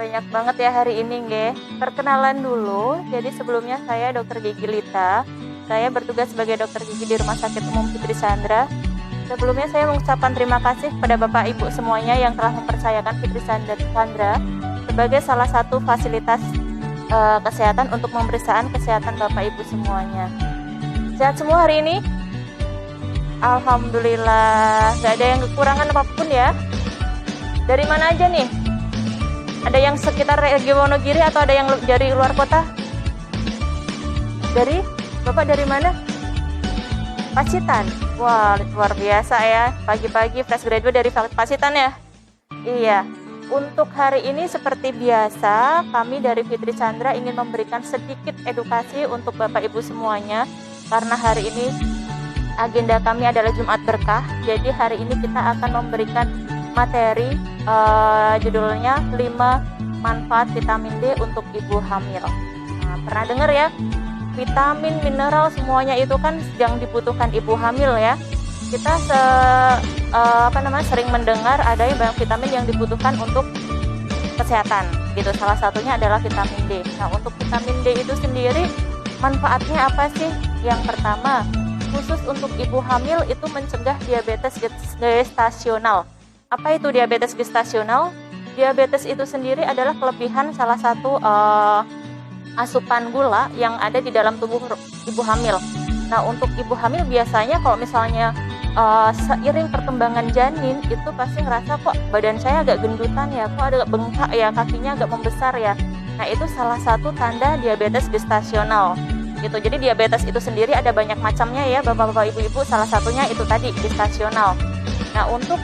Banyak banget ya hari ini nggih. Perkenalan dulu, jadi sebelumnya saya Dokter Gigi Lita. Saya bertugas sebagai dokter gigi di Rumah Sakit Umum Fitri Sandra. Sebelumnya saya mengucapkan terima kasih kepada Bapak Ibu semuanya yang telah mempercayakan Fitri Sandra sebagai salah satu fasilitas kesehatan untuk pemeriksaan kesehatan Bapak Ibu semuanya. Sehat semua hari ini? Alhamdulillah, nggak ada yang kekurangan apapun ya. Dari mana aja nih? Ada yang sekitar Regio Wonogiri atau ada yang dari luar kota? Bapak dari mana? Pacitan. Wah, luar biasa ya. Pagi-pagi fresh graduate dari Pacitan ya? Iya. Untuk hari ini seperti biasa, kami dari Fitri Sandra ingin memberikan sedikit edukasi untuk Bapak Ibu semuanya. Karena hari ini agenda kami adalah Jumat Berkah. Jadi hari ini kita akan memberikan materi judulnya 5 manfaat vitamin D untuk ibu hamil. Nah, pernah dengar ya? Vitamin, mineral semuanya itu kan yang dibutuhkan ibu hamil ya. Kita sering mendengar ada banyak vitamin yang dibutuhkan untuk kesehatan gitu. Salah satunya adalah vitamin D. Nah, untuk vitamin D itu sendiri manfaatnya apa sih? Yang pertama, khusus untuk ibu hamil itu mencegah diabetes gestasional. Apa itu diabetes gestasional? Diabetes itu sendiri adalah kelebihan salah satu asupan gula yang ada di dalam tubuh ibu hamil. Nah, untuk ibu hamil biasanya kalau misalnya seiring perkembangan janin itu pasti ngerasa kok badan saya agak gendutan ya, kok agak bengkak ya, kakinya agak membesar ya. Nah, itu salah satu tanda diabetes gestasional. Gitu. Jadi diabetes itu sendiri ada banyak macamnya ya, Bapak-bapak, Ibu-ibu. Salah satunya itu tadi gestasional. Nah, untuk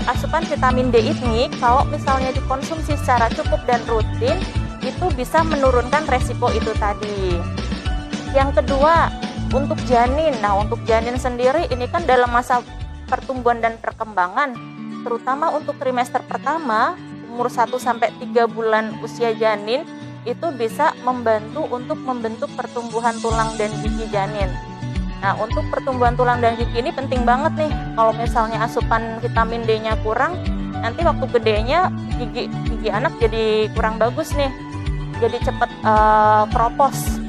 asupan vitamin D ini kalau misalnya dikonsumsi secara cukup dan rutin itu bisa menurunkan resiko itu tadi. Yang kedua, untuk janin. Nah, untuk janin sendiri ini kan dalam masa pertumbuhan dan perkembangan, terutama untuk trimester pertama, umur 1 sampai 3 bulan usia janin itu bisa membantu untuk membentuk pertumbuhan tulang dan gigi janin. Nah, untuk pertumbuhan tulang dan gigi ini penting banget nih. Kalau misalnya asupan vitamin D-nya kurang, nanti waktu gedenya gigi anak jadi kurang bagus nih. Jadi cepat keropos,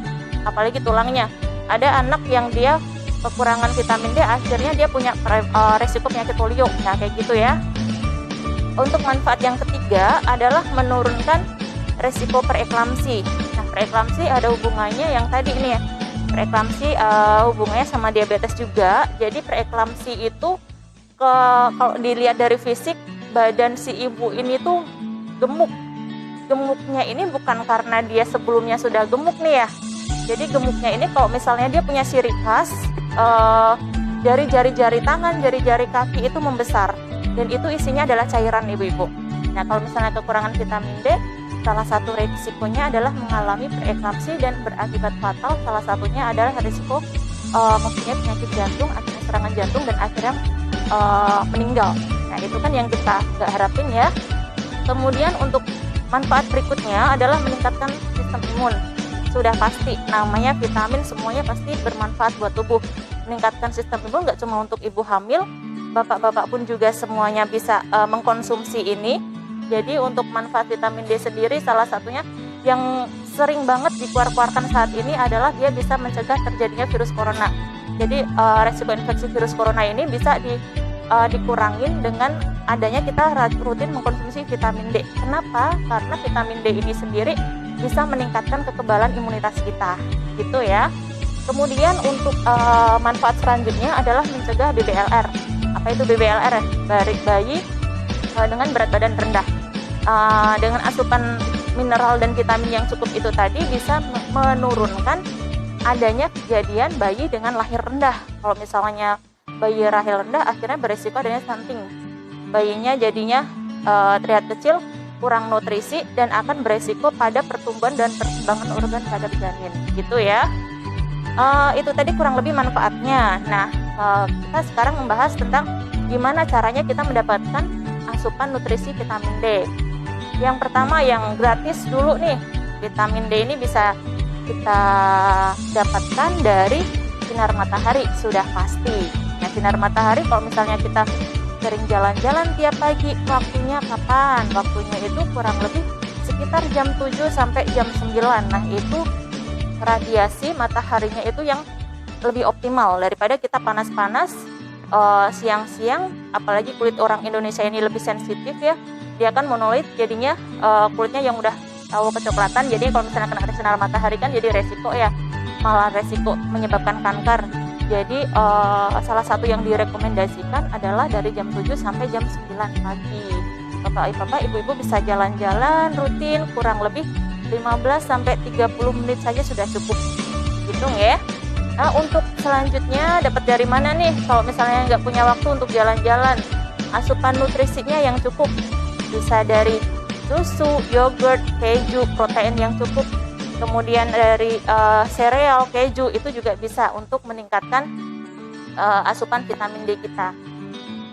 apalagi tulangnya. Ada anak yang dia kekurangan vitamin D, akhirnya dia punya resiko penyakit polio. Nah, kayak gitu ya. Untuk manfaat yang ketiga adalah menurunkan resiko preeklamsi. Nah, preeklamsi ada hubungannya yang tadi ini ya. Preeklamsi hubungannya sama diabetes juga. Jadi preeklamsi itu kalau dilihat dari fisik badan si ibu ini tuh gemuk. Gemuknya ini bukan karena dia sebelumnya sudah gemuk nih ya. Jadi gemuknya ini kalau misalnya dia punya ciri khas dari jari-jari tangan, jari-jari kaki itu membesar dan itu isinya adalah cairan ibu-ibu. Nah, kalau misalnya kekurangan vitamin D, salah satu risikonya adalah mengalami preeklamsi dan berakibat fatal. Salah satunya adalah risiko mempunyai penyakit jantung, akhirnya serangan jantung dan akhirnya meninggal. Nah, itu kan yang kita nggak harapin ya. Kemudian untuk manfaat berikutnya adalah meningkatkan sistem imun. Sudah pasti, namanya vitamin semuanya pasti bermanfaat buat tubuh. Meningkatkan sistem imun nggak cuma untuk ibu hamil, bapak-bapak pun juga semuanya bisa mengkonsumsi ini. Jadi untuk manfaat vitamin D sendiri salah satunya yang sering banget dikeluarkan saat ini adalah dia bisa mencegah terjadinya virus corona. Jadi resiko infeksi virus corona ini bisa dikurangin dengan adanya kita rutin mengkonsumsi vitamin D. Kenapa? Karena vitamin D ini sendiri bisa meningkatkan kekebalan imunitas kita, gitu ya. Kemudian untuk manfaat selanjutnya adalah mencegah BBLR. Apa itu BBLR? Bayi dengan berat badan rendah. Dengan asupan mineral dan vitamin yang cukup itu tadi bisa menurunkan adanya kejadian bayi dengan lahir rendah. Kalau misalnya bayi lahir rendah akhirnya beresiko adanya stunting. Bayinya jadinya terlihat kecil, kurang nutrisi dan akan beresiko pada pertumbuhan dan perkembangan organ pada janin, gitu ya. Itu tadi kurang lebih manfaatnya. Nah, kita sekarang membahas tentang gimana caranya kita mendapatkan asupan nutrisi vitamin D. Yang pertama yang gratis dulu nih, vitamin D ini bisa kita dapatkan dari sinar matahari, sudah pasti. Nah, sinar matahari kalau misalnya kita sering jalan-jalan tiap pagi, waktunya kapan? Waktunya itu kurang lebih sekitar jam 7 sampai jam 9. Nah, itu radiasi mataharinya itu yang lebih optimal daripada kita panas-panas siang-siang, apalagi kulit orang Indonesia ini lebih sensitif ya, dia kan monolit, jadinya kulitnya yang udah tahu kecoklatan, jadi kalau misalnya kena sinar matahari kan jadi resiko ya, malah resiko menyebabkan kanker. Jadi salah satu yang direkomendasikan adalah dari jam 7 sampai jam 9 pagi. Bapak, ibu-ibu bisa jalan-jalan rutin kurang lebih 15 sampai 30 menit saja sudah cukup. Hitung ya. Nah, untuk selanjutnya dapat dari mana nih? Kalau misalnya nggak punya waktu untuk jalan-jalan, asupan nutrisinya yang cukup bisa dari susu, yogurt, keju, protein yang cukup. Kemudian dari sereal, keju itu juga bisa untuk meningkatkan asupan vitamin D kita.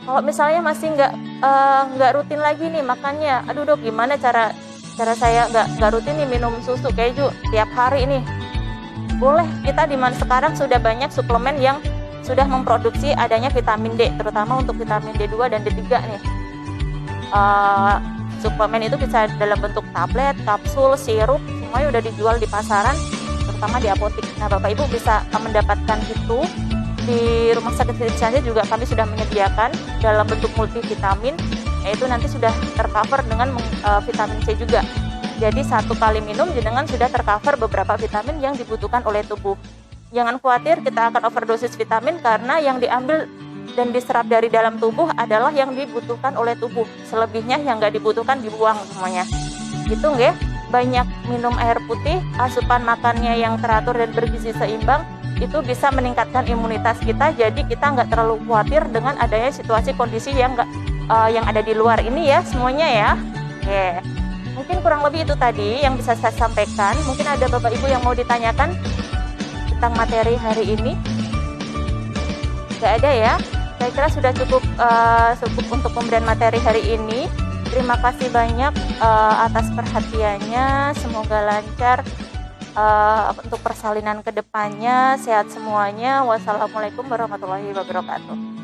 Kalau misalnya masih nggak rutin lagi nih makannya, aduh dok, gimana cara saya nggak rutin nih minum susu, keju tiap hari nih? Boleh, kita di mana sekarang sudah banyak suplemen yang sudah memproduksi adanya vitamin D, terutama untuk vitamin D2 dan D3 nih. Suplemen itu bisa dalam bentuk tablet, kapsul, sirup, semuanya udah dijual di pasaran, terutama di apotek. Nah, Bapak Ibu bisa mendapatkan itu di Rumah Sakit Indonesia juga kami sudah menyediakan dalam bentuk multivitamin, yaitu nanti sudah tercover dengan vitamin C juga. Jadi satu kali minum jenengan sudah tercover beberapa vitamin yang dibutuhkan oleh tubuh. Jangan khawatir kita akan overdosis vitamin karena yang diambil dan diserap dari dalam tubuh adalah yang dibutuhkan oleh tubuh. Selebihnya yang nggak dibutuhkan dibuang semuanya. Gitu nggih? Banyak minum air putih, asupan makannya yang teratur dan bergizi seimbang, itu bisa meningkatkan imunitas kita. Jadi kita nggak terlalu khawatir dengan adanya situasi kondisi yang ada di luar ini ya semuanya ya. Oke. Mungkin kurang lebih itu tadi yang bisa saya sampaikan. Mungkin ada Bapak Ibu yang mau ditanyakan tentang materi hari ini? Nggak ada ya? Saya kira sudah cukup untuk pemberian materi hari ini. Terima kasih banyak atas perhatiannya. Semoga lancar untuk persalinan kedepannya. Sehat semuanya. Wassalamualaikum warahmatullahi wabarakatuh.